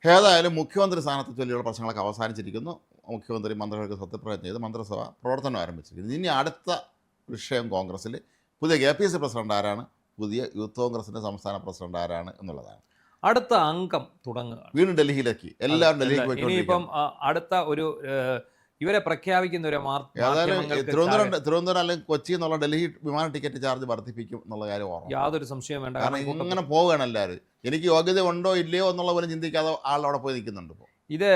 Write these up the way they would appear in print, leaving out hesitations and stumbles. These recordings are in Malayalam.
ഏതായാലും മുഖ്യമന്ത്രി സ്ഥാനത്തെ ചൊല്ലിയുള്ള പ്രശ്നങ്ങളൊക്കെ അവസാനിച്ചിരിക്കുന്നു. മുഖ്യമന്ത്രി മന്ത്രികൾക്ക് സത്യപ്രതിജ്ഞ ചെയ്ത് മന്ത്രിസഭ പ്രവർത്തനം ആരംഭിച്ചിരിക്കുന്നു. ഇനി അടുത്ത വിഷയം കോൺഗ്രസ്സിൽ പുതിയ KPCC പ്രസിഡന്റ് ആരാണ്, പുതിയ യൂത്ത് കോൺഗ്രസിൻ്റെ സംസ്ഥാന പ്രസിഡന്റ് ആരാണ് എന്നുള്ളതാണ്. അടുത്ത അംഗം തുടങ്ങുക. വീണ്ടും ഡൽഹിയിലേക്ക് എല്ലാവരും ഡൽഹിയിലേക്ക് ഇനിയിപ്പം അടുത്ത ഒരു ഇവരെ പ്രഖ്യാപിക്കുന്ന ഒരു ഏതായാലും തിരുവനന്തപുരം അല്ലെങ്കിൽ കൊച്ചി എന്നുള്ള ഡൽഹി വിമാന ടിക്കറ്റ് ചാർജ് വർദ്ധിപ്പിക്കും എന്നുള്ള കാര്യം ഓർമ്മ. യാതൊരു സംശയം വേണ്ട. കാരണം ഇങ്ങനെ പോവുകയാണ് എല്ലാവരും. എനിക്ക് യോഗ്യത ഉണ്ടോ ഇല്ലയോ എന്നുള്ള പോലും ചിന്തിക്കാതെ ആളവിടെ പോയി നിൽക്കുന്നുണ്ട്. ഇപ്പോൾ ഇത്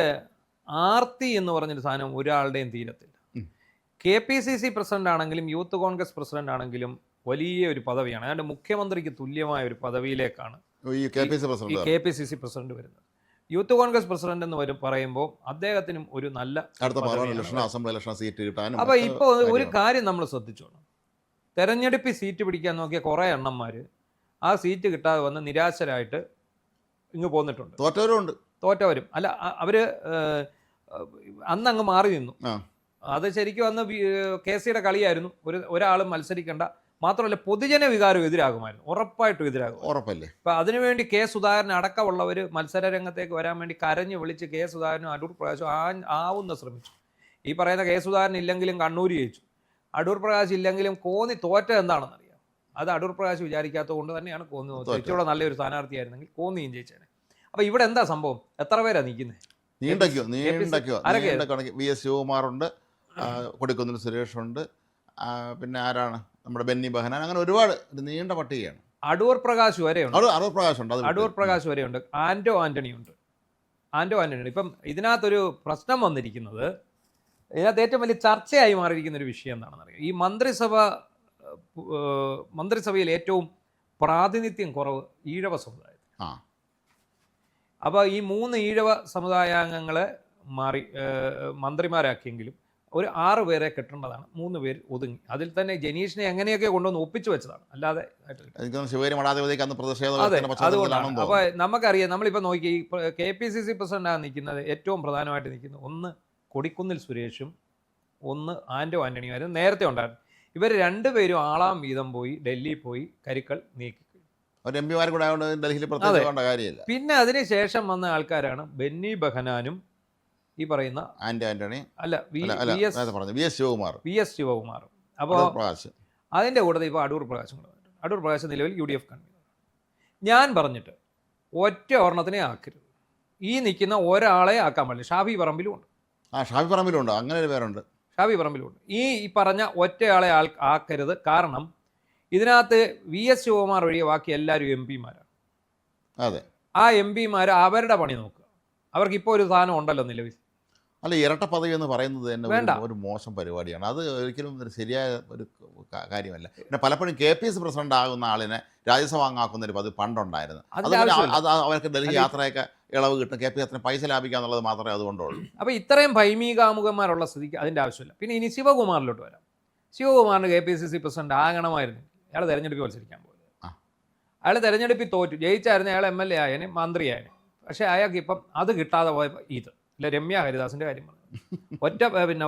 ആർത്തി എന്ന് പറഞ്ഞൊരു സാധനം ഒരാളുടെയും തീരത്തില്ല. KPCC പ്രസിഡന്റ് ആണെങ്കിലും യൂത്ത് കോൺഗ്രസ് പ്രസിഡന്റ് ആണെങ്കിലും വലിയ ഒരു പദവിയാണ്. അതായത് മുഖ്യമന്ത്രിക്ക് തുല്യമായ ഒരു പദവിയിലേക്കാണ് ഈ KPCC പ്രസിഡന്റ് വരുന്നത്. യൂത്ത് കോൺഗ്രസ് പ്രസിഡന്റ് എന്ന് പറയുമ്പോൾ അദ്ദേഹത്തിനും ഒരു നല്ല സീറ്റ് കിട്ടാനും. അപ്പോൾ ഇപ്പോൾ ഒരു കാര്യം നമ്മൾ ശ്രദ്ധിച്ചോണം. തെരഞ്ഞെടുപ്പിൽ സീറ്റ് പിടിക്കാൻ നോക്കിയ കുറേ എണ്ണന്മാർ ആ സീറ്റ് കിട്ടാതെ വന്ന് നിരാശരായിട്ട് ഇങ്ങ് പോന്നിട്ടുണ്ട്. തോറ്റവരും അല്ല, അവർ അന്നങ്ങ് മാറി നിന്നു. അത് ശരിക്കും അന്ന് KC-യുടെ കളിയായിരുന്നു. ഒരാളും മത്സരിക്കേണ്ട, മാത്രമല്ല പൊതുജന വികാരം എതിരാകുമായിരുന്നു, ഉറപ്പായിട്ടും എതിരാകും. ഉറപ്പല്ലേ? ഇപ്പം അതിനുവേണ്ടി K. സുധാകരൻ അടക്കമുള്ളവർ മത്സര രംഗത്തേക്ക് വരാൻ വേണ്ടി കരഞ്ഞു വിളിച്ച് K. സുധാകരനും അടൂർ പ്രകാശും ആവുന്ന ശ്രമിച്ചു. ഈ പറയുന്ന K. സുധാകരൻ ഇല്ലെങ്കിലും കണ്ണൂർ ജയിച്ചു, അടൂർ പ്രകാശ് ഇല്ലെങ്കിലും കോന്നി തോറ്റ എന്താണെന്ന് അറിയാം. അത് അടൂർ പ്രകാശ് വിചാരിക്കാത്തത് കൊണ്ട് തന്നെയാണ് കോന്നി തോറ്റത്. ഇച്ചിരി നല്ലൊരു സ്ഥാനാർത്ഥിയായിരുന്നെങ്കിൽ കോന്നിയും ജയിച്ചേനെ. അപ്പോൾ ഇവിടെ എന്താ സംഭവം? എത്ര പേരാണ് നിൽക്കുന്നത്? നീണ്ടക്കോ VS ശിവകുമാറുണ്ട്, കൊടിക്കുന്നിൽ സുരേഷുണ്ട്, പിന്നെ ആരാണ് നമ്മുടെ ബെന്നി ബെഹനാൻ, അങ്ങനെ ഒരുപാട് നീണ്ട പട്ടികയാണ്. അടൂർ പ്രകാശ് വരെയുണ്ട്. അടൂർ പ്രകാശ് വരെയുണ്ട്. ആന്റോ ആന്റണി ഉണ്ട്. ഇപ്പം ഇതിനകത്തൊരു പ്രശ്നം വന്നിരിക്കുന്നത്, ഇതിനകത്ത് ഏറ്റവും വലിയ ചർച്ചയായി മാറിയിരിക്കുന്ന ഒരു വിഷയം എന്താണെന്ന് അറിയാം. ഈ മന്ത്രിസഭയിൽ ഏറ്റവും പ്രാതിനിധ്യം കുറവ് ഈഴവ സമുദായത്തിൽ. അപ്പോൾ ഈ 3 ഈഴവ സമുദായാംഗങ്ങളെ മന്ത്രിമാരാക്കിയെങ്കിലും ഒരു 6 പേരെ കെട്ടേണ്ടതാണ്. 3 പേര് ഒതുങ്ങി. അതിൽ തന്നെ ജനീഷിനെ എങ്ങനെയൊക്കെ കൊണ്ടുവന്ന് ഒപ്പിച്ചു വെച്ചതാണ്, അല്ലാതെ അതുകൊണ്ടാണ്. അപ്പോൾ നമുക്കറിയാം, നമ്മളിപ്പോൾ നോക്കി KPCC പ്രസിഡന്റാണ് നിൽക്കുന്നത്. ഏറ്റവും പ്രധാനമായിട്ട് നിൽക്കുന്നത് ഒന്ന് കൊടിക്കുന്നിൽ സുരേഷും ഒന്ന് ആന്റോ ആന്റണിയുമായിരുന്നു. നേരത്തെ ഉണ്ടായിരുന്നു. ഇവർ 2 പേരും ആളാം വീതം പോയി ഡൽഹിയിൽ പോയി കരുക്കൾ നീക്കി. പിന്നെ അതിനുശേഷം വന്ന ആൾക്കാരാണ് ബെന്നി ബെഹനാനും ഈ പറയുന്ന ആന്റണി VS ശിവകുമാറും. അപ്പോൾ അതിൻ്റെ കൂടെ ഇപ്പോൾ അടൂർ പ്രകാശ് നിലവിൽ UDF കൺവീനർ. ഞാൻ പറഞ്ഞിട്ട് ഒറ്റ ഒരെണ്ണത്തിനെ ആക്കരുത്. ഈ നിൽക്കുന്ന ഒരാളെ ആക്കാൻ പാടില്ല. ഷാഫി പറമ്പിലും ഉണ്ട്. അങ്ങനെ ഒരു പേരുണ്ട്. ഈ പറഞ്ഞ ഒറ്റയാളെ ആക്കരുത്. കാരണം ഇതിനകത്ത് VS ശിവകുമാർ ഒഴികെ ബാക്കി എല്ലാവരും MP-മാരാണ്. അതെ, ആ MP-മാർ അവരുടെ പണി നോക്കുക. അവർക്ക് ഇപ്പോൾ ഒരു സാധനം ഉണ്ടല്ലോ നിലവിൽ. അല്ല, ഇരട്ട പദവി എന്ന് പറയുന്നത് തന്നെ ഒരു മോശം പരിപാടിയാണ്. അത് ഒരിക്കലും ഒരു ശരിയായ ഒരു കാര്യമല്ല. പിന്നെ പലപ്പോഴും KPCC പ്രസിഡന്റ് ആകുന്ന ആളിനെ രാജ്യസഭ അംഗമാക്കുന്ന ഒരു പതിവ് പണ്ടുണ്ടായിരുന്നു. അത് അവർക്ക് ഡൽഹി യാത്രയൊക്കെ ഇളവ് കിട്ടും, KPCC പൈസ ലാഭിക്കുക എന്നുള്ളത് മാത്രമേ അതുകൊണ്ടുള്ളൂ. അപ്പോൾ ഇത്രയും ഭൈമീകാമുകന്മാരുള്ള സ്ഥിതിക്ക് അതിൻ്റെ ആവശ്യമില്ല. പിന്നെ ഇനി ശിവകുമാറിലോട്ട് വരാം. ശിവകുമാറിന് KPCC പ്രസിഡന്റ് ആകണമായിരുന്നു. അയാൾ തെരഞ്ഞെടുപ്പിൽ മത്സരിക്കാൻ പോയത്. അയാൾ തെരഞ്ഞെടുപ്പിൽ തോറ്റു. ജയിച്ചായിരുന്നു അയാൾ MLA ആയതിന്, മന്ത്രിയായതിന്. പക്ഷേ അയാൾക്ക് ഇപ്പം അത് കിട്ടാതെ പോയപ്പോൾ ഇല്ല രമ്യ ഹരിദാസിൻ്റെ കാര്യം പറഞ്ഞു. പിന്നെ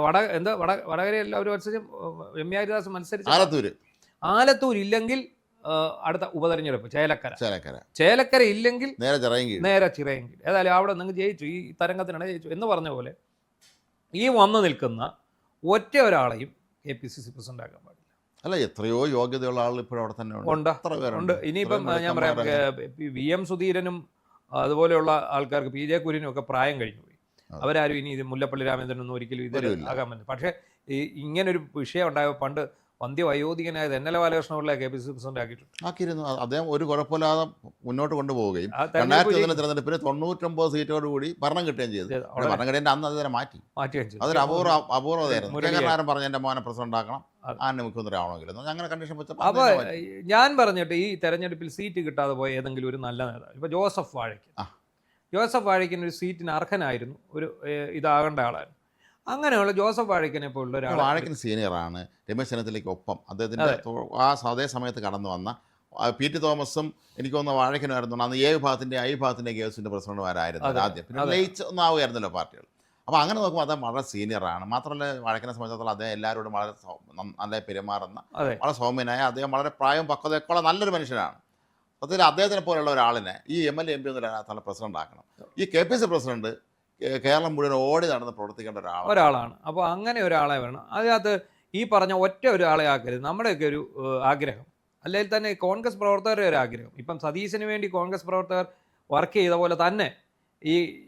വടകരയല്ല ഒരു മത്സരം രമ്യ ഹരിദാസ് മത്സരിച്ചു. ആലത്തൂർ ഇല്ലെങ്കിൽ അടുത്ത ഉപതെരഞ്ഞെടുപ്പ് ചേലക്കര ഇല്ലെങ്കിൽ നേരെ ചിറയെങ്കിൽ. ഏതായാലും അവിടെ നിങ്ങൾ ജയിച്ചു, ഈ തരംഗത്തിനാണ് ജയിച്ചു എന്ന് പറഞ്ഞ പോലെ ഈ വന്നു നിൽക്കുന്ന ഒറ്റ ഒരാളെയും KPCC പ്രസിഡന്റ് ആക്കാൻ പാടില്ല. അല്ല, എത്രയോ യോഗ്യതയുള്ള ആൾ ഇപ്പോഴും അവിടെ തന്നെ ഉണ്ട്. ഇനിയിപ്പം ഞാൻ പറയാം, VM സുധീരനും അതുപോലെയുള്ള ആൾക്കാർക്ക് PJ കുര്യനും ഒക്കെ പ്രായം കഴിഞ്ഞു പോയി. അവരാരും ഇനി ഇത് മുല്ലപ്പള്ളി രാമചന്ദ്രനൊന്നും ഒരിക്കലും ഇതിൽ ആകാൻ പറ്റും. പക്ഷേ ഇങ്ങനൊരു വിഷയം ഉണ്ടായപ്പോൾ പണ്ട് വന്ധ്യവയോധികനായ തെന്നല ബാലകൃഷ്ണപിള്ള KPCC പ്രസിഡന്റ് ആക്കിയിരുന്നു. അദ്ദേഹം ഒരു കുഴപ്പമില്ലാതെ മുന്നോട്ട് കൊണ്ടുപോവുകയും 2001 തെരഞ്ഞെടുപ്പിന് 99 സീറ്റോട് കൂടി ഭരണം കിട്ടുകയും ചെയ്തു. ഭരണം കിട്ടിയതിന്റെ അന്ന് അതിനെ മാറ്റി. അതൊരു അപൂർവതയായിരുന്നു. പറഞ്ഞ എന്റെ മോനെ പ്രസിഡന്റ് ആക്കണം, ആനെ മുഖ്യമന്ത്രി ആവണമെങ്കിലും അങ്ങനെ കണ്ടീഷൻ വെച്ചപ്പോൾ. അപ്പോൾ ഞാൻ പറഞ്ഞിട്ട് ഈ തെരഞ്ഞെടുപ്പിൽ സീറ്റ് കിട്ടാതെ പോയ ഏതെങ്കിലും ഒരു നല്ല നേതാവ്, ഇപ്പോൾ ജോസഫ് വാഴയ്ക്കൻ ഒരു സീറ്റിന് അർഹനായിരുന്നു, ഒരു ഇതാകേണ്ട ആളായിരുന്നു. അങ്ങനെയുള്ള ജോസഫ് വാഴയ്ക്കനെ പോലുള്ള ഒരാൾ. വാഴയ്ക്കൻ സീനിയറാണ്, രമേശ് ചെന്നിത്തലയ്ക്ക് ഒപ്പം അദ്ദേഹത്തിൻ്റെ അതേ സമയത്ത് കടന്നു വന്ന PT തോമസും എനിക്ക് തോന്നുന്ന വാഴയ്ക്കനായിരുന്നു. അന്ന് A വിഭാഗത്തിൻ്റെ I വിഭാഗത്തിൻ്റെ കേസിൻ്റെ പ്രസിഡന്റുമാരായിരുന്നു ആദ്യം. പിന്നെ ലയിച്ച് ഒന്നാവുകയായിരുന്നല്ലോ പാർട്ടികൾ. അപ്പോൾ അങ്ങനെ നോക്കുമ്പോൾ അദ്ദേഹം വളരെ സീനിയറാണ്. മാത്രമല്ല വാഴയ്ക്കനെ സംബന്ധിച്ചിടത്തോളം അദ്ദേഹം എല്ലാവരോടും വളരെ നല്ല പെരുമാറുന്ന, വളരെ സൗമ്യനായ, അദ്ദേഹം വളരെ പ്രായം പക്വതയൊക്കെ നല്ലൊരു മനുഷ്യനാണ്. അതിൽ അദ്ദേഹത്തിനെ പോലുള്ള ഒരാളിനെ ഈ MLA MP ഒന്നും പ്രസിഡന്റ് ആക്കണം. ഈ KPC പ്രസിഡന്റ് കേരളം മുഴുവൻ ഓടി നടന്ന് പ്രവർത്തിക്കേണ്ട ഒരാളാണ്. അപ്പോൾ അങ്ങനെ ഒരാളെ വേണം. അതിനകത്ത് ഈ പറഞ്ഞ ഒറ്റ ഒരാളെ ആക്കരുത്. നമ്മുടെയൊക്കെ ഒരു ആഗ്രഹം, അല്ലെങ്കിൽ തന്നെ കോൺഗ്രസ് പ്രവർത്തകരുടെ ഒരു ആഗ്രഹം. ഇപ്പം സതീശന് വേണ്ടി കോൺഗ്രസ് പ്രവർത്തകർ വർക്ക് ചെയ്ത പോലെ തന്നെ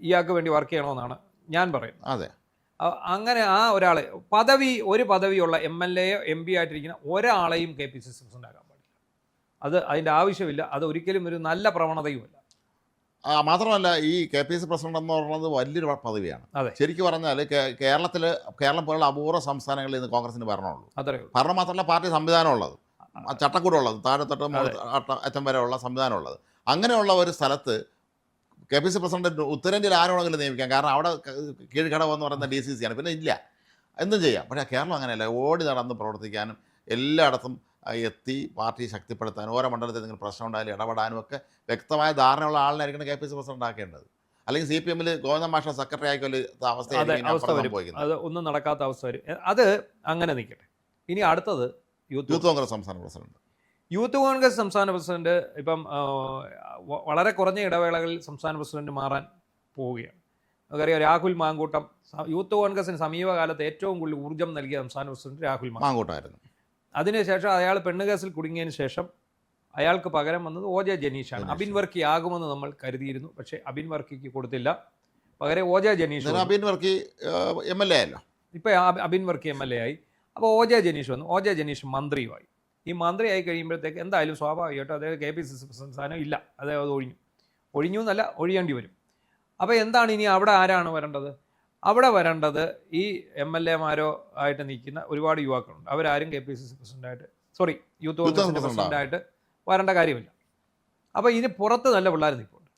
ഇയാൾക്ക് വേണ്ടി വർക്ക് ചെയ്യണമെന്നാണ് ഞാൻ പറയുന്നത്. അതെ, അങ്ങനെ ആ ഒരാളെ ഒരു പദവിയുള്ള MLA MP ആയിട്ടിരിക്കുന്ന ഒരാളെയും KPCC പ്രസിഡന്റ് ആക്കാൻ പാടില്ല. അതിൻ്റെ ആവശ്യമില്ല. അത് ഒരിക്കലും ഒരു നല്ല പ്രവണതയുമല്ല. മാത്രമല്ല ഈ KPC പ്രസിഡന്റ് എന്ന് പറയുന്നത് വലിയൊരു പദവിയാണ്. ശരിക്കും പറഞ്ഞാൽ കേരളം പോലുള്ള അപൂർവ സംസ്ഥാനങ്ങളിൽ ഇന്ന് കോൺഗ്രസിന് ഭരണമുള്ളൂ. ഭരണം മാത്രമല്ല പാർട്ടി സംവിധാനമുള്ളത്, ചട്ടക്കൂടുള്ളത്, താഴെത്തൊട്ട് അറ്റം വരെ ഉള്ള സംവിധാനമുള്ളത്. അങ്ങനെയുള്ള ഒരു സ്ഥലത്ത് KPC പ്രസിഡന്റ് ഉത്തരേന്ത്യയിൽ ആരോടെങ്കിലും നിയമിക്കാം. കാരണം അവിടെ കീഴ്ഘടകം എന്ന് പറയുന്ന DCC ആണ്, പിന്നെ ഇല്ല, എന്തും ചെയ്യാം. പക്ഷേ കേരളം അങ്ങനെയല്ല. ഓടി നടന്ന് പ്രവർത്തിക്കാനും എല്ലായിടത്തും എത്തി പാർട്ടി ശക്തിപ്പെടുത്താനും ഓരോ മണ്ഡലത്തിൽ എന്തെങ്കിലും പ്രശ്നം ഉണ്ടായാലും ഇടപെടാനും ഒക്കെ വ്യക്തമായ ധാരണയുള്ള ആളിനായിരിക്കണം KPC പ്രസിഡന്റ് ആക്കേണ്ടത്. അല്ലെങ്കിൽ CPM ഗോവിന്ദൻ മാഷ സെക്രട്ടറി ആയിക്കൊരു അവസ്ഥ, അത് ഒന്നും നടക്കാത്ത അവസ്ഥ വരും. അത് അങ്ങനെ നിൽക്കട്ടെ. ഇനി അടുത്തത് യൂത്ത് കോൺഗ്രസ് സംസ്ഥാന പ്രസിഡന്റ്. യൂത്ത് കോൺഗ്രസ് സംസ്ഥാന പ്രസിഡന്റ് ഇപ്പം വളരെ കുറഞ്ഞ ഇടവേളകളിൽ സംസ്ഥാന പ്രസിഡന്റ് മാറാൻ പോവുകയാണ്. നമുക്കറിയാം, രാഹുൽ മാങ്കൂട്ടം യൂത്ത് കോൺഗ്രസിന് സമീപകാലത്ത് ഏറ്റവും കൂടുതൽ ഊർജ്ജം നൽകിയ സംസ്ഥാന പ്രസിഡന്റ് രാഹുൽ മാങ്കൂട്ടമായിരുന്നു. അതിനുശേഷം അയാൾ പെണ്ണുകേസിൽ കുടുങ്ങിയതിന് ശേഷം അയാൾക്ക് പകരം വന്നത് OJ ജനീഷാണ്. അബിൻ വർക്കി ആകുമെന്ന് നമ്മൾ കരുതിയിരുന്നു, പക്ഷേ അബിൻ വർക്കിക്ക് കൊടുത്തില്ല. പകരം OJ ജനീഷ്. അബിൻ വർക്കി MLA അല്ലോ, ഇപ്പോൾ അബിൻ വർക്കി MLA ആയി. അപ്പോൾ OJ ജനീഷ് വന്നു. OJ ജനീഷ് മന്ത്രിയുമായി. ഈ മന്ത്രിയായി കഴിയുമ്പോഴത്തേക്ക് എന്തായാലും സ്വാഭാവികമായിട്ടും അദ്ദേഹം KPCC പ്രസിഡന്റ് സ്ഥാനം ഇല്ല, അദ്ദേഹം അത് ഒഴിഞ്ഞു എന്നല്ല, ഒഴിയേണ്ടി വരും. അപ്പോൾ എന്താണ് ഇനി അവിടെ ആരാണ് വരേണ്ടത്? അവിടെ വരേണ്ടത് ഈ MLA മാരോ ആയിട്ട് നിൽക്കുന്ന ഒരുപാട് യുവാക്കളുണ്ട്. അവരാരും KPCC പ്രസിഡന്റായിട്ട് യൂത്ത് കോൺഗ്രസിൻ്റെ പ്രസിഡന്റായിട്ട് വരേണ്ട കാര്യമില്ല. അപ്പോൾ ഇതിന് പുറത്ത് നല്ല പിള്ളേർ നിൽപ്പുണ്ട്.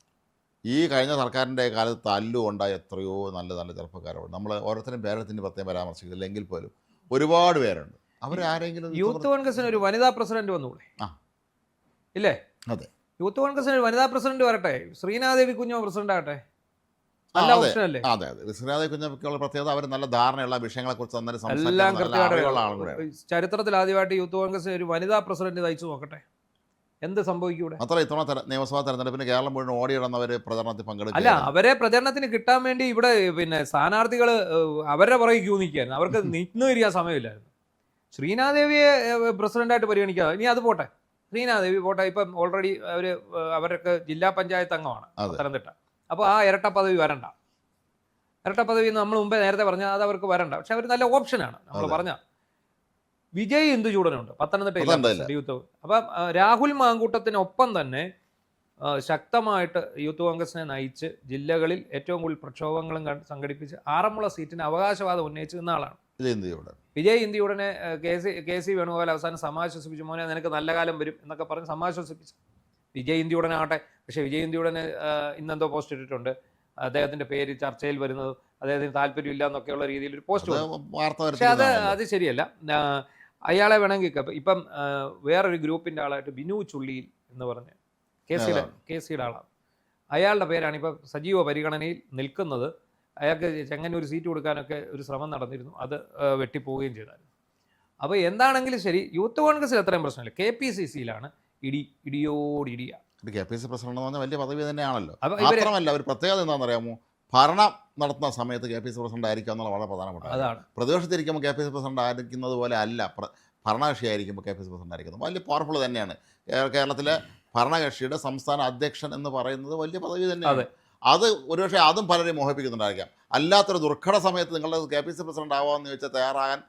ഈ കഴിഞ്ഞ സർക്കാരിൻ്റെ കാലത്ത് തല്ലുകൊണ്ടായ എത്രയോ നല്ല നല്ല ചെറുപ്പക്കാരുണ്ട്. നമ്മൾ ഓരോരുത്തരും പേരത്തിന് പ്രത്യേകം പരാമർശിക്കുന്നില്ല എങ്കിൽ പോലും ഒരുപാട് പേരുണ്ട്. അവരാരെങ്കിലും യൂത്ത് കോൺഗ്രസിന് ഒരു വനിതാ പ്രസിഡന്റ് വന്നുകൂടെ? ഇല്ലേ? അതെ, യൂത്ത് കോൺഗ്രസിന് ഒരു വനിതാ പ്രസിഡന്റ് വരട്ടെ. ശ്രീനാദേവി കുഞ്ഞോ പ്രസിഡന്റ് ആകട്ടെ. നല്ല ഓപ്ഷൻ അല്ലേ? അതെ, ശ്രീനാദേവി കുഞ്ഞുള്ള പ്രത്യേകത അവർ നല്ല ധാരണയുള്ള വിഷയങ്ങളെക്കുറിച്ച് എല്ലാം കൃത്യമായിട്ട്. ചരിത്രത്തിൽ ആദ്യമായിട്ട് യൂത്ത് കോൺഗ്രസിന് ഒരു വനിതാ പ്രസിഡന്റ് നയിച്ചു നോക്കട്ടെ, എന്ത് സംഭവിക്കൂടെ? അത്ര ഇത്തവണ നിയമസഭാ തെരഞ്ഞെടുപ്പിന് കേരളം മുഴുവൻ ഓടിയിടുന്നവർ പ്രചരണത്തിൽ പങ്കെടുക്കും. അല്ല, അവരെ പ്രചരണത്തിന് കിട്ടാൻ വേണ്ടി ഇവിടെ സ്ഥാനാർത്ഥികൾ അവരുടെ പുറകെ ക്യൂ നിൽക്കുകയായിരുന്നു. അവർക്ക് നിന്നിരിക്കാൻ സമയമില്ലായിരുന്നു. ശ്രീനാദേവിയെ പ്രസിഡന്റായിട്ട് പരിഗണിക്കാതെ ഇനി അത് പോട്ടെ, ശ്രീനാദേവി പോട്ടെ. ഇപ്പം ഓൾറെഡി അവർക്ക് ജില്ലാ പഞ്ചായത്ത് അംഗമാണ് പത്തനംതിട്ട. അപ്പോൾ ആ ഇരട്ട പദവി വരണ്ട. ഇരട്ട പദവി നമ്മൾ മുമ്പേ നേരത്തെ പറഞ്ഞാൽ അത് അവർക്ക് വരണ്ട. പക്ഷെ അവർ നല്ല ഓപ്ഷനാണ്. നമ്മൾ പറഞ്ഞ വിജയ് ഇന്ദുചൂടനുണ്ട് പത്തനംതിട്ട യൂത്ത്. അപ്പം രാഹുൽ മാങ്കൂട്ടത്തിനൊപ്പം തന്നെ ശക്തമായിട്ട് യൂത്ത് കോൺഗ്രസിനെ നയിച്ച് ജില്ലകളിൽ ഏറ്റവും കൂടുതൽ പ്രക്ഷോഭങ്ങളും സംഘടിപ്പിച്ച് ആറന്മുള സീറ്റിന് അവകാശവാദം ഉന്നയിച്ച് നിന്ന ആളാണ് വിജയ് ഇന്ത്യയുടനെ. KC വേണുഗോപാൽ അവസാനം സമാശ്വസിപ്പിച്ചു, മോനെ നിനക്ക് നല്ല കാലം വരും എന്നൊക്കെ പറഞ്ഞ് സമാശ്വസിപ്പിച്ചു വിജയ് ഇന്ത്യയുടനാകട്ടെ. പക്ഷേ വിജയ് ഇന്ത്യയുടനെ ഇന്നെന്തോ പോസ്റ്റ് ഇട്ടിട്ടുണ്ട്, അദ്ദേഹത്തിൻ്റെ പേര് ചർച്ചയിൽ വരുന്നത് അദ്ദേഹത്തിന് താല്പര്യമില്ല എന്നൊക്കെയുള്ള രീതിയിൽ ഒരു പോസ്റ്റ്. പക്ഷെ അത് ശരിയല്ല. അയാളെ വേണമെങ്കിൽ ഇപ്പം വേറൊരു ഗ്രൂപ്പിൻ്റെ ആളായിട്ട് ബിനു ചുള്ളിയിൽ എന്ന് പറഞ്ഞ് KCയുടെ ആളാണ്. അയാളുടെ പേരാണ് ഇപ്പം സജീവ പരിഗണനയിൽ നിൽക്കുന്നത്. അയാൾക്ക് ചെങ്ങന്നൂർ സീറ്റ് കൊടുക്കാനൊക്കെ ഒരു ശ്രമം നടന്നിരുന്നു, അത് വെട്ടിപ്പോവുകയും ചെയ്തായിരുന്നു. അപ്പോൾ എന്താണെങ്കിലും ശരി, യൂത്ത് കോൺഗ്രസിൽ അത്രയും പ്രശ്നമില്ല. KPCCയിലാണ് ഇടിയോടിടിയാണ്. KPCC പ്രസിഡന്റ് എന്ന് പറഞ്ഞാൽ വലിയ പദവി തന്നെയാണല്ലോ. മാത്രമല്ല ഒരു പ്രത്യേകത എന്താണെന്ന് അറിയാമോ? ഭരണം നടത്തുന്ന സമയത്ത് KPCC പ്രസിഡന്റ് ആയിരിക്കുക എന്നുള്ള വളരെ പ്രധാനപ്പെട്ട അതാണ്. പ്രതിപക്ഷത്തിരിക്കുമ്പോൾ KPCC പ്രസിഡന്റ് ആയിരിക്കുന്നത് പോലെ അല്ല ഭരണകക്ഷിയായിരിക്കുമ്പോൾ KPCC പ്രസിഡന്റ് ആയിരിക്കുന്നത്. വലിയ പവർഫുൾ തന്നെയാണ്. കേരളത്തിലെ ഭരണകക്ഷിയുടെ സംസ്ഥാന അധ്യക്ഷൻ എന്ന് പറയുന്നത് വലിയ പദവി തന്നെയാണ്. അത് ഒരുപക്ഷെ അതും പലരെയും മോഹിപ്പിക്കുന്നുണ്ടായിരിക്കാം. അല്ലാത്തൊരു ദുർഘട സമയത്ത് നിങ്ങളുടെ KPCC പ്രസിഡന്റ് ആവാമെന്ന് ചോദിച്ചാൽ തയ്യാറാകാൻ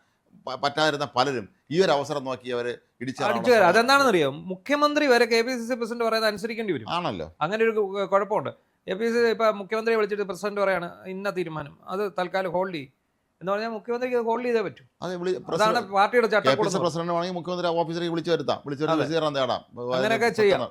പറ്റാതിരുന്ന പലരും ഈ ഒരു അവസരം നോക്കി അവർ ഇടിച്ചു. അതെന്താണെന്നറിയോ? മുഖ്യമന്ത്രി വരെ KPCC പ്രസിഡന്റ് പറയുന്നത് അനുസരിക്കേണ്ടി വരും. ആണല്ലോ, അങ്ങനെ ഒരു കുഴപ്പമുണ്ട്. KPCC ഇപ്പം മുഖ്യമന്ത്രിയെ വിളിച്ചിട്ട് പ്രസിഡന്റ് പറയാണ് ഇന്ന തീരുമാനം, അത് തൽക്കാലം ഹോൾഡ് ചെയ്യും എന്ന് പറഞ്ഞാൽ മുഖ്യമന്ത്രിക്ക് ഹോൾഡ് ചെയ്തേ പറ്റും. അതാണ് പാർട്ടിയുടെ ചട്ടക്കൂട്. പ്രസിഡന്റ് ആണെങ്കിൽ മുഖ്യമന്ത്രി ഓഫീസറിൽ വിളിച്ചു വരുത്താം, അങ്ങനെയൊക്കെ ചെയ്യാം.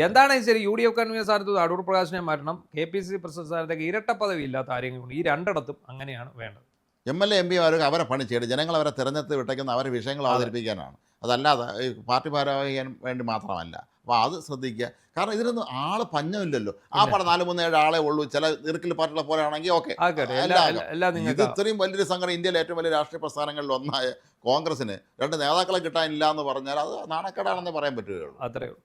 എന്താണ് ശരി, UDF കൺവീനർ സ്ഥാനത്ത് അടൂർ പ്രകാശിനെ മാറ്റണം. KPCC പ്രസിഡന്റ് സ്ഥാനത്തേക്ക് ഇരട്ട പദവി ഇല്ലാത്ത ആരെങ്കിലും ഈ രണ്ടിടത്തും അങ്ങനെയാണ് വേണ്ടത്. MLA MP അവരെ പണി ചെയ്ത് ജനങ്ങൾ അവരെ തിരഞ്ഞെടുത്ത് വിട്ടേക്കുന്ന അവരെ വിഷയങ്ങൾ അവതരിപ്പിക്കാനാണ്, അതല്ലാതെ പാർട്ടി ഭാരവാഹിക്കാൻ വേണ്ടി മാത്രമല്ല. അപ്പോൾ അത് ശ്രദ്ധിക്കുക. കാരണം ഇതിനൊന്നും ആള് പഞ്ഞമില്ലല്ലോ. ആ പറഞ്ഞ 4-3-7 ആളെ ഉള്ളൂ. ചില ഇറുക്കിൽ പാർട്ടികളെ പോലെ ആണെങ്കിൽ ഓക്കെ. ഇത് ഇത്രയും വലിയൊരു സംഘടന, ഇന്ത്യയിലെ ഏറ്റവും വലിയ രാഷ്ട്രീയ പ്രസ്ഥാനങ്ങളിൽ ഒന്നായ കോൺഗ്രസിന് 2 നേതാക്കളെ കിട്ടാനില്ല എന്ന് പറഞ്ഞാൽ അത് നാണക്കേടാണെന്നേ പറയാൻ പറ്റുകയുള്ളൂ. അത്രയേ ഉള്ളൂ.